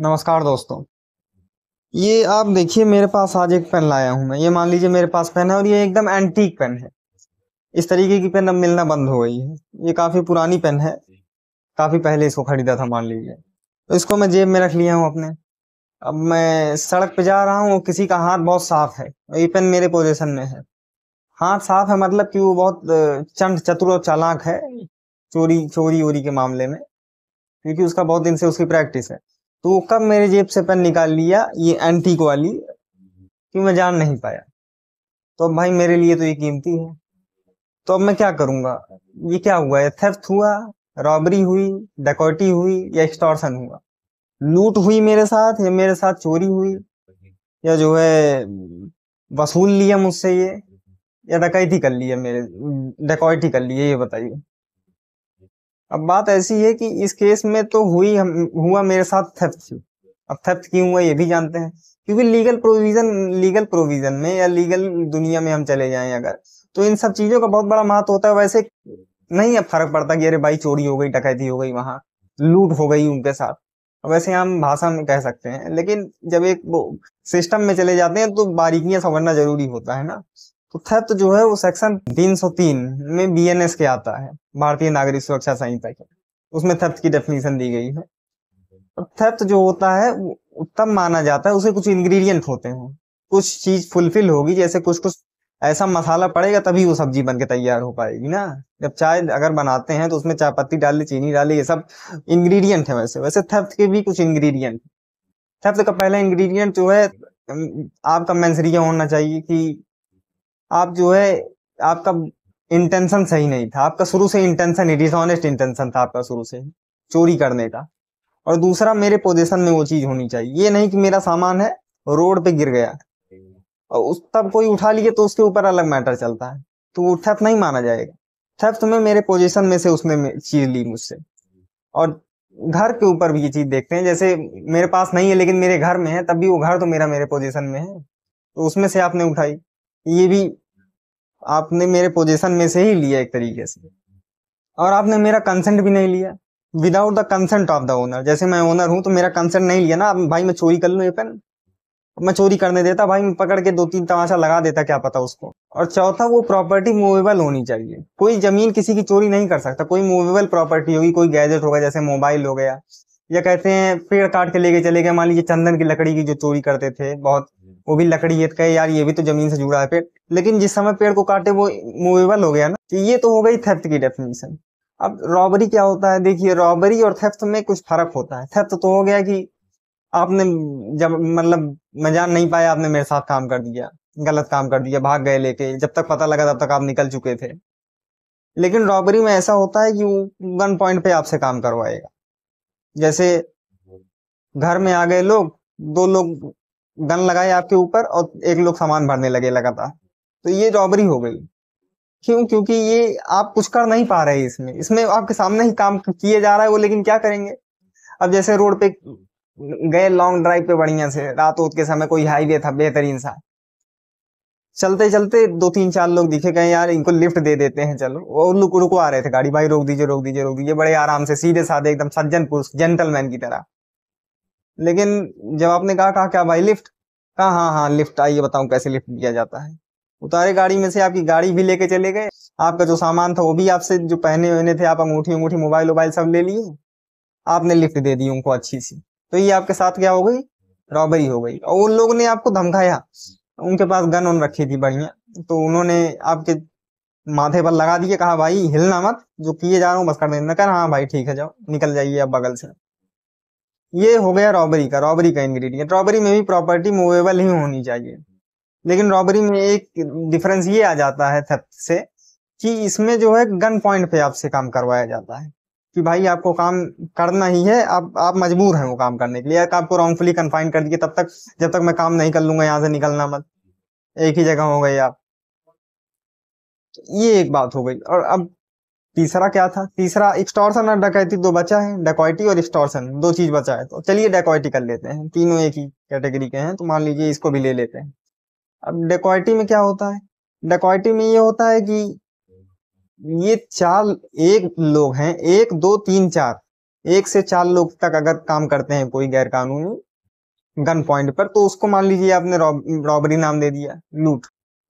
नमस्कार दोस्तों। ये आप देखिए, मेरे पास आज एक पेन लाया हूं मैं। ये मान लीजिए मेरे पास पेन है और ये एकदम एंटीक पेन है। इस तरीके की पेन अब मिलना बंद हो गई है। ये काफी पुरानी पेन है। काफी पहले इसको खरीदा था मान लीजिए। तो इसको मैं जेब में रख लिया हूँ अपने। अब मैं सड़क पे जा रहा हूँ, किसी का हाथ बहुत साफ है और ये पेन मेरे पोजीशन में है। हाथ साफ है मतलब कि वो बहुत चंट चतुर और चालाक है चोरी चोरी वोरी के मामले में, क्योंकि उसका बहुत दिन से उसकी प्रैक्टिस है। तो वो कब मेरे जेब से पेन निकाल लिया, ये एंटीक वाली, कि मैं जान नहीं पाया। तो अब भाई मेरे लिए तो ये कीमती है। तो अब मैं क्या करूंगा? ये क्या हुआ? ये थेफ्ट हुआ, रॉबरी हुई, डकैती हुई या एक्सटॉर्शन हुआ? लूट हुई मेरे साथ, या मेरे साथ चोरी हुई, या जो है वसूल लिया मुझसे ये, या डकैती कर लिया मेरे, डकैती कर ली है, ये बताइए। अब बात ऐसी है कि इस केस में तो हुआ मेरे साथ थेफ्ट। अब थेफ्ट क्यों हुआ ये भी जानते हैं, क्योंकि लीगल प्रोविजन में या लीगल दुनिया में हम चले जाएं अगर, तो इन सब चीजों का बहुत बड़ा महत्व होता है। वैसे नहीं है फर्क पड़ता कि अरे भाई चोरी हो गई, डकैती हो गई, वहां लूट हो गई उनके साथ। वैसे हम भाषा में कह सकते हैं, लेकिन जब एक वो सिस्टम में चले जाते हैं तो बारीकियां समझना जरूरी होता है ना। तो थेफ्ट जो है वो सेक्शन 303 में बीएनएस के आता है, भारतीय नागरिक सुरक्षा संहिता के। उसमें थेफ्ट की डेफिनेशन दी गई है। और थेफ्ट जो होता है वो तब माना जाता है, उसे कुछ इंग्रेडिएंट होते हैं, कुछ चीज फुलफिल होगी, जैसे कुछ कुछ ऐसा मसाला पड़ेगा तभी वो सब्जी बन के तैयार हो पाएगी ना। जब चाय अगर बनाते हैं तो उसमें चाय पत्ती डाली, चीनी डाली, ये सब इंग्रेडिएंट है। वैसे वैसे थेफ्ट के भी कुछ इंग्रेडिएंट। थेफ्ट का पहला इंग्रेडिएंट जो है, आपका मेंसरिया होना चाहिए कि आप जो है, आपका इंटेंशन सही नहीं था। आपका शुरू से इंटेंशन ही डिसऑनेस्ट इंटेंशन था आपका शुरू से ही, चोरी करने का। और दूसरा, मेरे पोजीशन में वो चीज होनी चाहिए। ये नहीं कि मेरा सामान है, रोड पे गिर गया और उस तब कोई उठा लिए तो उसके ऊपर अलग मैटर चलता है, तो वो थेफ्ट नहीं माना जाएगा। थेफ्ट में मेरे पोजीशन में से उसने चीज ली मुझसे। और घर के ऊपर भी ये चीज देखते हैं, जैसे मेरे पास नहीं है लेकिन मेरे घर में है, तब भी वो घर तो मेरे पोजीशन में है, तो उसमें से आपने उठाई, ये भी आपने मेरे पोजीशन में से ही लिया एक तरीके से। और आपने मेरा कंसेंट भी नहीं लिया, without the consent of the owner. जैसे मैं ओनर हूं तो मेरा कंसेंट नहीं लिया ना। अब भाई मैं चोरी कर लूं ये पेन, मैं चोरी करने देता भाई, मैं पकड़ के दो तीन तमाशा लगा देता, क्या पता उसको। और चौथा, वो प्रॉपर्टी मूवेबल होनी चाहिए। कोई जमीन किसी की चोरी नहीं कर सकता, कोई मूवेबल प्रॉपर्टी होगी, कोई गैजेट होगा, जैसे मोबाइल हो गया, या कहते हैं पेड़ काट के लेके चले गए, मान लीजिए चंदन की लकड़ी की जो चोरी करते थे बहुत, वो भी लकड़ी है, तो कहे यार ये भी तो जमीन से जुड़ा है पेड़, लेकिन जिस समय पेड़ को काटे वो मूवेबल हो गया ना। तो ये तो हो गई थेफ्ट की डेफिनेशन। अब रॉबरी क्या होता है? देखिए, रॉबरी और थेफ्ट में कुछ फर्क होता है। थेफ्ट तो हो गया कि आपने, जब मतलब मैं जान नहीं पाया, आपने मेरे साथ काम कर दिया, गलत काम कर दिया, भाग गए लेके, जब तक पता लगा तब तक आप निकल चुके थे। लेकिन रॉबरी में ऐसा होता है कि वो गन पॉइंट पे आपसे काम करवाएगा। जैसे घर में आ गए लोग, दो लोग गन लगाए आपके ऊपर और एक लोग सामान भरने लगे लगातार, तो ये रॉबरी हो गई। क्यों? क्योंकि ये आप कुछ कर नहीं पा रहे इसमें इसमें आपके सामने ही काम किए जा रहा है वो, लेकिन क्या करेंगे? अब जैसे रोड पे गए लॉन्ग ड्राइव पे, बढ़िया से रात उत के समय, कोई हाईवे था बेहतरीन सा, चलते चलते दो तीन चार लोग दिखे, गए यार इनको लिफ्ट दे देते हैं चलो, वो लोग रुकवा रहे थे गाड़ी, भाई रोक दीजिए रोक दीजिए रोक दीजिए, बड़े आराम से सीधे साधे एकदम सज्जन पुरुष जेंटलमैन की तरह। लेकिन जब आपने कहा, कहा क्या भाई लिफ्ट, कहा हाँ हाँ लिफ्ट, आइए बताऊं कैसे लिफ्ट दिया जाता है। उतारे गाड़ी में से, आपकी गाड़ी भी लेके चले गए, आपका जो सामान था वो भी आपसे, जो पहने हुए थे आप, अंगूठी अंगूठी मोबाइल वोबाइल सब ले लिए, आपने लिफ्ट दे दी उनको अच्छी सी। तो ये आपके साथ क्या हो गई? रॉबरी हो गई। और उन लोगों ने आपको धमकाया, उनके पास गन उन रखी थी बढ़िया, तो उन्होंने आपके माथे पर लगा दिए, कहा भाई हिलना मत, जो किए जा रहा हूँ बस कर देना। कहा हाँ भाई ठीक है, जाओ निकल जाइए अब बगल से। ये हो गया रॉबरी का इंग्रेडिएंट। रॉबरी में भी प्रॉपर्टी मूवेबल ही होनी चाहिए, लेकिन रॉबरी में एक डिफरेंस ये आ जाता है थेफ्ट से, कि इसमें जो है गन पॉइंट पे आपसे काम करवाया जाता है, कि भाई आपको काम करना ही है, आप मजबूर हैं वो काम करने के लिए, या आपको रॉन्गफुली कन्फाइन कर दिए तब तक, जब तक मैं काम नहीं कर लूंगा यहाँ से निकलना मत, एक ही जगह हो गए आप। ये एक बात हो गई। और अब तीसरा क्या था? तीसरा एक्सटॉर्शन और डकैती, दो बचा है, डकैती और एक्सटॉर्शन, दो चीज बचा है। तो चलिए डकैती कर लेते हैं, तीनों एक ही कैटेगरी के हैं, तो मान लीजिए इसको भी ले लेते हैं। अब डकैती में क्या होता है? डकैती में ये होता है कि ये चार, एक लोग हैं, एक दो तीन चार, 1 से 4 लोग तक अगर काम करते हैं कोई गैर कानूनी गन पॉइंट पर, तो उसको मान लीजिए आपने रॉबरी नाम दे दिया, लूट।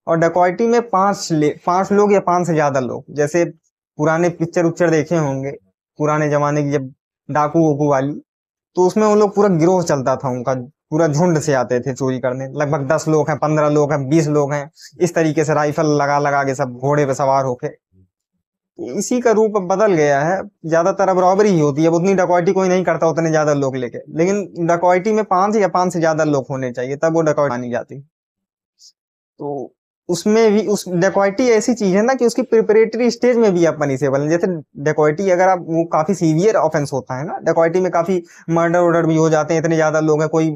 और डकैती में 5 लोग या 5 से ज्यादा लोग, जैसे पुराने पिक्चर उच्चर देखे होंगे पुराने जमाने की, जब डाकू वोकू वाली, तो उसमें वो लोग पूरा गिरोह चलता था उनका, पूरा झुंड से आते थे चोरी करने, लगभग 10 लोग हैं, 15 लोग हैं, 20 लोग हैं, इस तरीके से राइफल लगा लगा के सब घोड़े पे सवार होके। इसी का रूप अब बदल गया है, ज्यादातर अब रॉबरी ही होती है, अब उतनी डकैती कोई नहीं करता उतने ज्यादा लोग लेके, लेकिन डकैती में 5 या 5 से ज्यादा लोग होने चाहिए, तब वो डकैती मानी जाती। तो उसमें भी उस डकैती ऐसी चीज है ना कि उसकी प्रिपरेटरी स्टेज में भी आप पनिशेबल है। जैसे डकैती अगर आप, वो काफी सीवियर ऑफेंस होता है ना, डकैती में काफी मर्डर वर्डर भी हो जाते हैं, इतने ज्यादा लोग हैं, कोई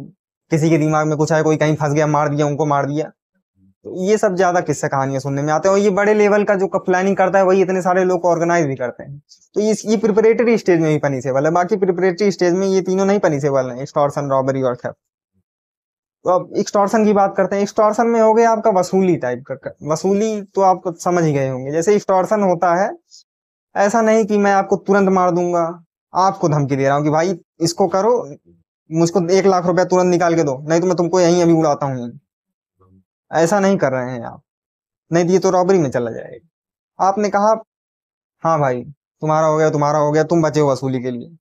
किसी के दिमाग में कुछ है, कोई कहीं फंस गया, मार दिया, उनको मार दिया। तो ये सब ज्यादा किस्से कहानियां सुनने में आते हैं, और ये बड़े लेवल का जो प्लानिंग करता है वही इतने सारे लोग को ऑर्गेनाइज भी करते हैं। तो ये प्रिपरेटरी स्टेज में भी पनिशेबल है, बाकी प्रिपरेटरी स्टेज में ये तीनों नहीं पनिशेबल है, एक्सटॉर्शन, रॉबरी और थेफ्ट। तो अब एक्सटॉर्शन की बात करते हैं। एक्सटॉर्शन में हो गया आपका वसूली टाइप का, वसूली तो आप समझ ही गए होंगे। जैसे एक्सटॉर्शन होता है, ऐसा नहीं कि मैं आपको तुरंत मार दूंगा, आपको धमकी दे रहा हूँ कि भाई इसको करो, मुझको 1 लाख रुपया तुरंत निकाल के दो, नहीं तो मैं तुमको यहीं अभी उड़ाता हूँ। ऐसा नहीं कर रहे हैं आप, नहीं तो ये तो रॉबरी में चला जाएगा। आपने कहा हाँ भाई तुम्हारा हो गया, तुम्हारा हो गया, तुम बचे हो वसूली के लिए,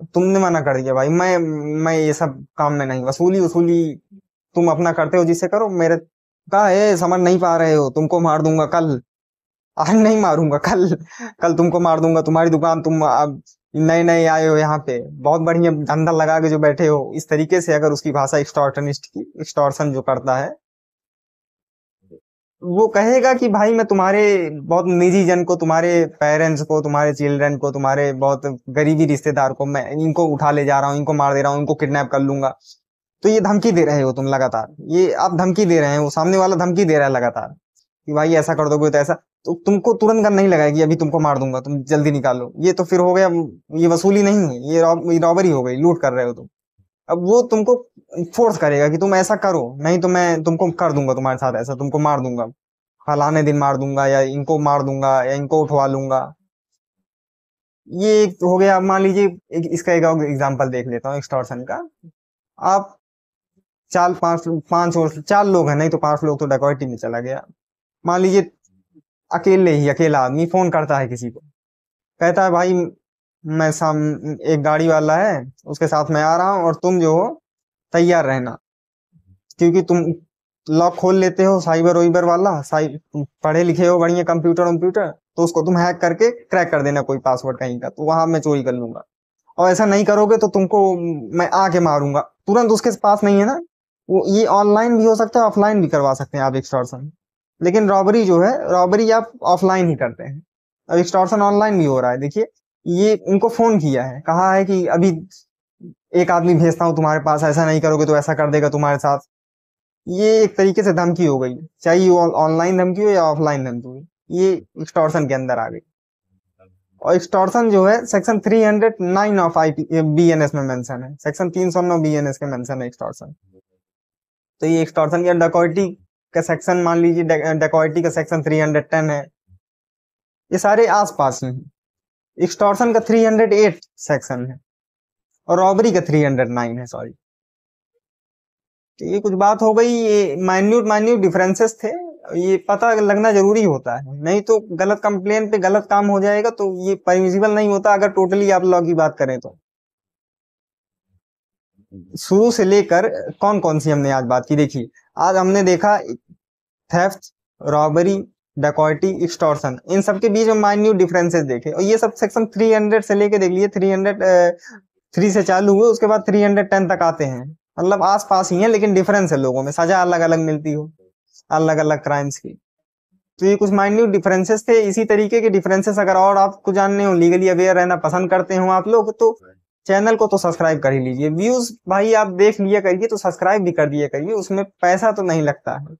तुमने मना कर दिया भाई मैं ये सब काम में नहीं, वसूली वसूली तुम अपना करते हो जिससे करो, मेरे कहा है समझ नहीं पा रहे हो, तुमको मार दूंगा कल। आज नहीं मारूंगा, कल, कल तुमको मार दूंगा, तुम्हारी दुकान, तुम अब नए नए आए हो यहाँ पे, बहुत बढ़िया धंधा लगा के जो बैठे हो, इस तरीके से अगर उसकी भाषा एक्सटॉर्टनिस्ट की, एक्सटॉर्शन जो करता है, वो कहेगा कि भाई मैं तुम्हारे बहुत निजी जन को, तुम्हारे पेरेंट्स को, तुम्हारे चिल्ड्रन को, तुम्हारे बहुत गरीबी रिश्तेदार को मैं इनको उठा ले जा रहा हूँ, इनको मार दे रहा हूँ, इनको किडनैप कर लूंगा। तो ये धमकी दे रहे हो तुम लगातार, ये आप धमकी दे रहे हैं, वो सामने वाला धमकी दे रहा है लगातार कि भाई ऐसा कर दोगे तो ऐसा, तो तुमको तुरंत गन नहीं लगाएगी, अभी तुमको मार दूंगा, तुम जल्दी निकालो। ये तो फिर हो गया, ये वसूली नहीं है, ये रॉबरी हो गई, लूट कर रहे हो तुम। अब वो तुमको फोर्स करेगा कि तुम ऐसा करो, नहीं तो मैं तुमको कर दूंगा, तुम्हारे साथ ऐसा, तुमको मार दूंगा, फलाने दिन मार दूंगा, या इनको मार दूंगा, या इनको उठवा लूंगा। ये एक हो गया। आप मान लीजिए इसका एक एग्जांपल देख लेता हूँ एक्सटॉर्शन का। आप 4 5 5 और 4 लोग हैं, नहीं तो 5 लोग तो डकैती में चला गया। मान लीजिए अकेला आदमी फोन करता है किसी को, कहता है भाई मैं एक गाड़ी वाला है, उसके साथ मैं आ रहा हूँ, और तुम जो हो तैयार रहना, क्योंकि तुम लॉक खोल लेते हो, साइबर वाइबर वाला, पढ़े लिखे हो बढ़िया, कंप्यूटर कंप्यूटर, तो उसको तुम हैक करके क्रैक कर देना कोई पासवर्ड कहीं का, तो वहां मैं चोरी कर लूंगा। और ऐसा नहीं करोगे तो तुमको मैं आके मारूंगा। तुरंत उसके पास नहीं है ना, वो ये ऑनलाइन भी हो सकता है, ऑफलाइन भी करवा सकते हैं आप एक्सटॉर्शन। लेकिन रॉबरी जो है, रॉबरी आप ऑफलाइन ही करते हैं। अब एक्सटॉर्शन ऑनलाइन भी हो रहा है, देखिए। ये उनको फोन किया है, कहा है कि अभी एक आदमी भेजता हूँ तुम्हारे पास, ऐसा नहीं करोगे तो ऐसा कर देगा तुम्हारे साथ। ये एक तरीके से धमकी हो गई, चाहे ये ऑनलाइन धमकी हो या ऑफलाइन धमकी हो, ये एक्सटॉर्शन के अंदर आ गई। और एक्सटॉर्शन जो है सेक्शन 309 ऑफ आई बीएनएस में मेंशन है, सेक्शन 309 बीएनएस के मेंशन है एक्सटॉर्शन। तो ये एक्सटॉर्शन या डकैती का सेक्शन, मान लीजिए डकैती का सेक्शन 310 है, ये सारे आस पास ही हैं। एक्सटॉर्शन का 308 सेक्शन है, और रॉबरी का 309 है, सॉरी। तो ये कुछ बात हो गई, ये माइन्यूट माइन्यूट डिफरेंसेस थे, ये पता लगना जरूरी होता है, नहीं तो गलत कंप्लेन पे गलत काम हो जाएगा, तो ये परमिसिबल नहीं होता अगर टोटली आप लॉ की बात करें तो। शुरू से लेकर कौन कौन सी हमने आज बात की, देखिए। आज हमने देखा थेफ्ट, रॉबरी, डकैती, एक्सटॉर्शन, इन सब के बीच में माइन्यूट डिफरेंसेस देखे, और ये सब सेक्शन 300 से लेके देख लिए, 303 से चालू हुए, उसके बाद 310 तक आते हैं। मतलब आस पास ही है, लेकिन डिफरेंस है लोगों में, सजा अलग अलग मिलती हो अलग अलग क्राइम्स की। तो ये कुछ माइन्यूट डिफरेंसेस थे। इसी तरीके के डिफरेंसेस अगर और आपको जानने हो, लीगली अवेयर रहना पसंद करते हो आप लोग, तो चैनल को तो सब्सक्राइब कर ही लीजिए। व्यूज भाई आप देख लिया करिए, तो सब्सक्राइब भी कर दिया करिए, उसमें पैसा तो नहीं लगता है,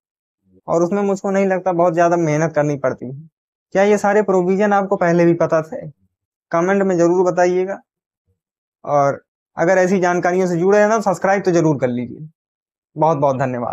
और उसमें मुझको नहीं लगता बहुत ज्यादा मेहनत करनी पड़ती है। क्या ये सारे प्रोविजन आपको पहले भी पता थे? कमेंट में जरूर बताइएगा। और अगर ऐसी जानकारियों से जुड़े हैं ना, सब्सक्राइब तो जरूर कर लीजिए। बहुत बहुत धन्यवाद।